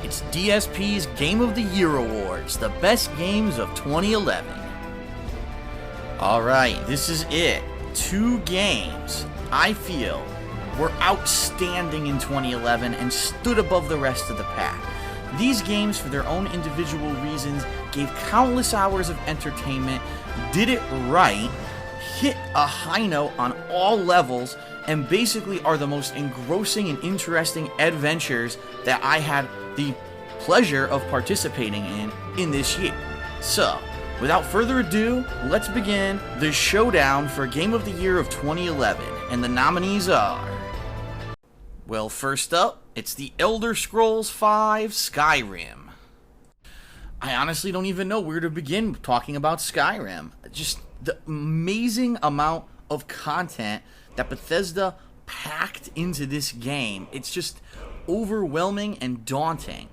It's DSP's Game of the Year Awards, the best games of 2011. Alright, this is it. 2 games I feel were outstanding in 2011 and stood above the rest of the pack. These games, for their own individual reasons, gave countless hours of entertainment, did it right, hit a high note on all levels, and basically are the most engrossing and interesting adventures that I had the pleasure of participating in this year. So, without further ado, let's begin the showdown for Game of the Year of 2011, and the nominees are... Well, first up, it's the Elder Scrolls V Skyrim. I honestly don't even know where to begin talking about Skyrim. Just the amazing amount of content that Bethesda packed into this game. It's just overwhelming and daunting.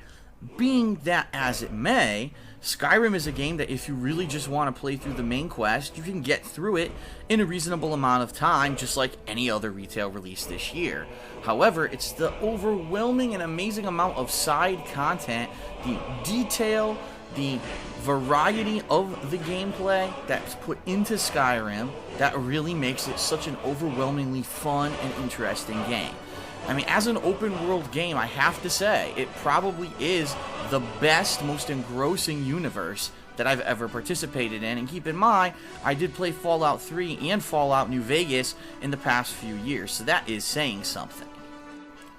Being that as it may, Skyrim is a game that if you really just want to play through the main quest, you can get through it in a reasonable amount of time, just like any other retail release this year. However, it's the overwhelming and amazing amount of side content, the detail, the variety of the gameplay that's put into Skyrim that really makes it such an overwhelmingly fun and interesting game. I mean, as an open world game, I have to say, it probably is the best, most engrossing universe that I've ever participated in. And keep in mind, I did play Fallout 3 and Fallout New Vegas in the past few years, so that is saying something.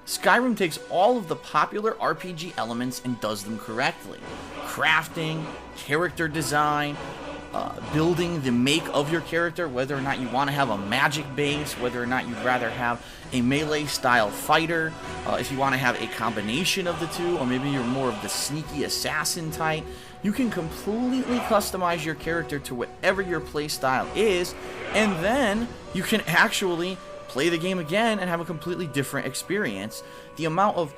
Skyrim takes all of the popular RPG elements and does them correctly. Crafting, character design, building the make of your character, whether or not you want to have a magic base, whether or not you'd rather have a melee style fighter, if you want to have a combination of the two, or maybe you're more of the sneaky assassin type. You can completely customize your character to whatever your play style is, and then you can actually play the game again and have a completely different experience. The amount of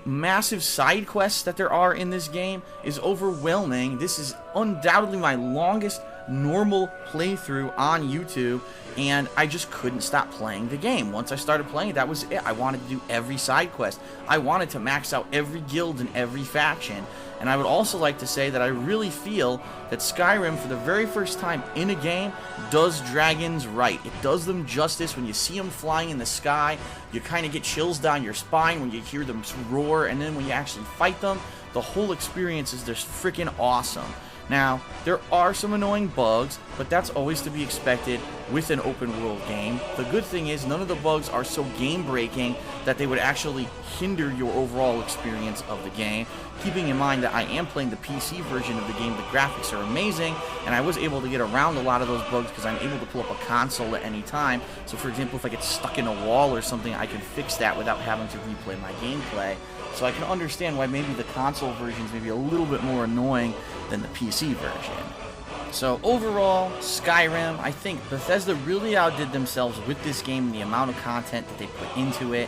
massive side quests that there are in this game is overwhelming. This is undoubtedly my longest normal playthrough on YouTube, and I just couldn't stop playing the game. Once I started playing, that was it. I wanted to do every side quest. I wanted to max out every guild and every faction. And I would also like to say that I really feel that Skyrim, for the very first time in a game, does dragons right. It does them justice. When you see them flying in the sky, you kind of get chills down your spine when you hear them roar, and then when you actually fight them, the whole experience is just freaking awesome. Now, there are some annoying bugs, but that's always to be expected with an open world game. The good thing is none of the bugs are so game breaking that they would actually hinder your overall experience of the game. Keeping in mind that I am playing the PC version of the game, the graphics are amazing, and I was able to get around a lot of those bugs because I'm able to pull up a console at any time. So for example, if I get stuck in a wall or something, I can fix that without having to replay my gameplay. So I can understand why maybe the console versions may be a little bit more annoying than the PC version. So overall, Skyrim, I think Bethesda really outdid themselves with this game and the amount of content that they put into it.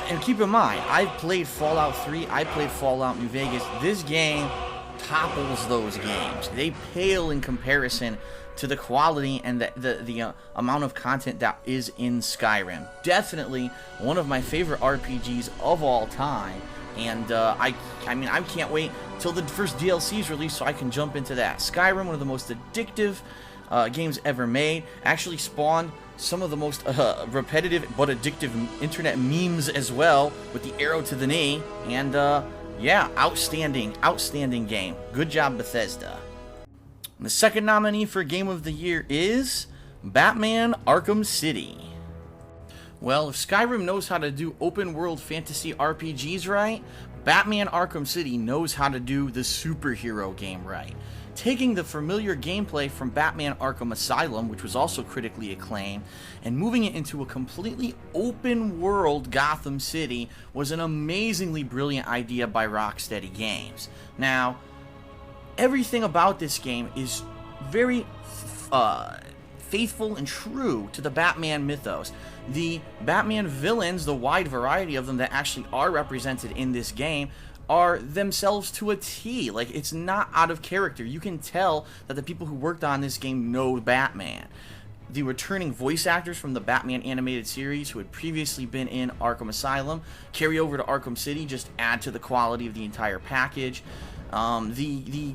And keep in mind, I played Fallout 3, I played Fallout New Vegas. This game topples those games. They pale in comparison to the quality and the amount of content that is in Skyrim. Definitely one of my favorite RPGs of all time. And I mean, I can't wait till the first DLC is released so I can jump into that. Skyrim, one of the most addictive games ever made, actually spawned some of the most repetitive but addictive internet memes as well, with the arrow to the knee. And yeah, outstanding game. Good job, Bethesda. And the second nominee for Game of the Year is Batman Arkham City. Well, if Skyrim knows how to do open-world fantasy RPGs right, Batman Arkham City knows how to do the superhero game right. Taking the familiar gameplay from Batman Arkham Asylum, which was also critically acclaimed, and moving it into a completely open-world Gotham City was an amazingly brilliant idea by Rocksteady Games. Now, everything about this game is very faithful and true to the Batman mythos. The Batman villains, the wide variety of them that actually are represented in this game, are themselves to a T. Like, it's not out of character. You can tell that the people who worked on this game know Batman. the returning voice actors from the Batman animated series who had previously been in Arkham Asylum carry over to Arkham City, just add to the quality of the entire package. The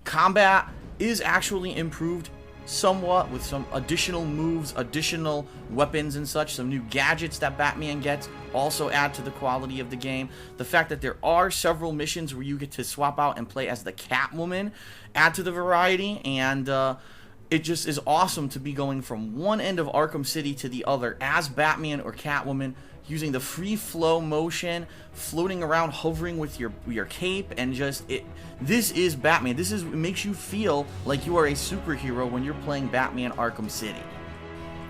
combat is actually improved somewhat with some additional moves, additional weapons and such. Some new gadgets that Batman gets also add to the quality of the game. The fact that there are several missions where you get to swap out and play as the Catwoman add to the variety, and it just is awesome to be going from one end of Arkham City to the other as Batman or Catwoman, using the free flow motion, floating around, hovering with your cape, and just this is Batman. It makes you feel like you are a superhero when you're playing Batman Arkham City.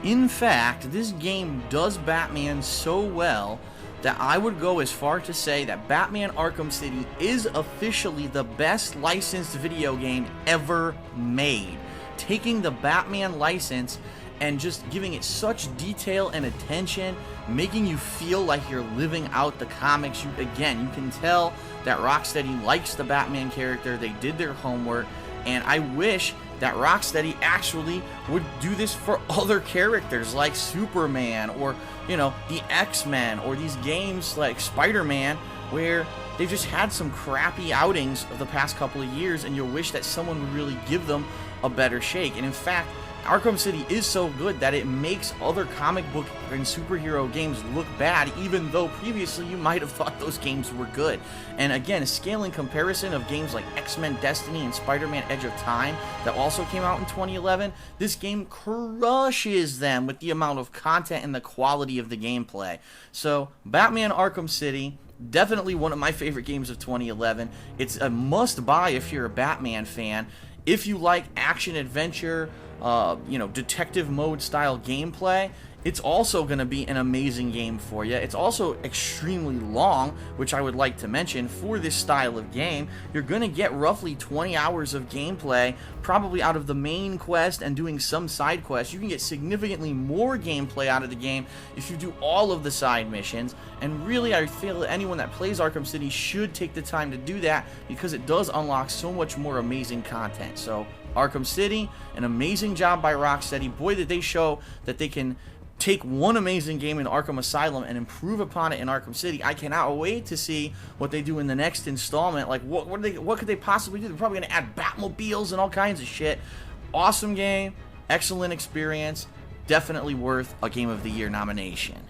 In fact, this game does Batman so well that I would go as far to say that Batman Arkham City is officially the best licensed video game ever made. Taking the Batman license and just giving it such detail and attention, making you feel like you're living out the comics. You can tell that Rocksteady likes the Batman character. They did their homework, and I wish that Rocksteady actually would do this for other characters like Superman or, the X-Men, or these games like Spider-Man, where they've just had some crappy outings of the past couple of years, and you'll wish that someone would really give them a better shake. And in fact, Arkham City is so good that it makes other comic book and superhero games look bad, even though previously you might have thought those games were good. And again, a scaling comparison of games like X-Men Destiny and Spider-Man Edge of Time that also came out in 2011, this game crushes them with the amount of content and the quality of the gameplay. So, Batman Arkham City, definitely one of my favorite games of 2011. It's a must-buy if you're a Batman fan. If you like action-adventure, detective mode style gameplay, it's also going to be an amazing game for you. It's also extremely long, which I would like to mention for this style of game. You're going to get roughly 20 hours of gameplay, probably out of the main quest and doing some side quests. You can get significantly more gameplay out of the game if you do all of the side missions. And really, I feel that anyone that plays Arkham City should take the time to do that, because it does unlock so much more amazing content. So, Arkham City, an amazing job by Rocksteady. Boy, did they show that they can take one amazing game in Arkham Asylum and improve upon it in Arkham City. I cannot wait to see what they do in the next installment. Like, what could they possibly do? They're probably going to add Batmobiles and all kinds of shit. Awesome game, excellent experience, definitely worth a Game of the Year nomination.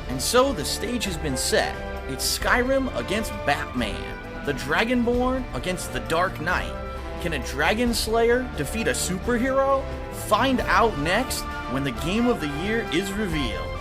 And so the stage has been set. It's Skyrim against Batman, the Dragonborn against the Dark Knight. Can a Dragon Slayer defeat a superhero? Find out next when the Game of the Year is revealed.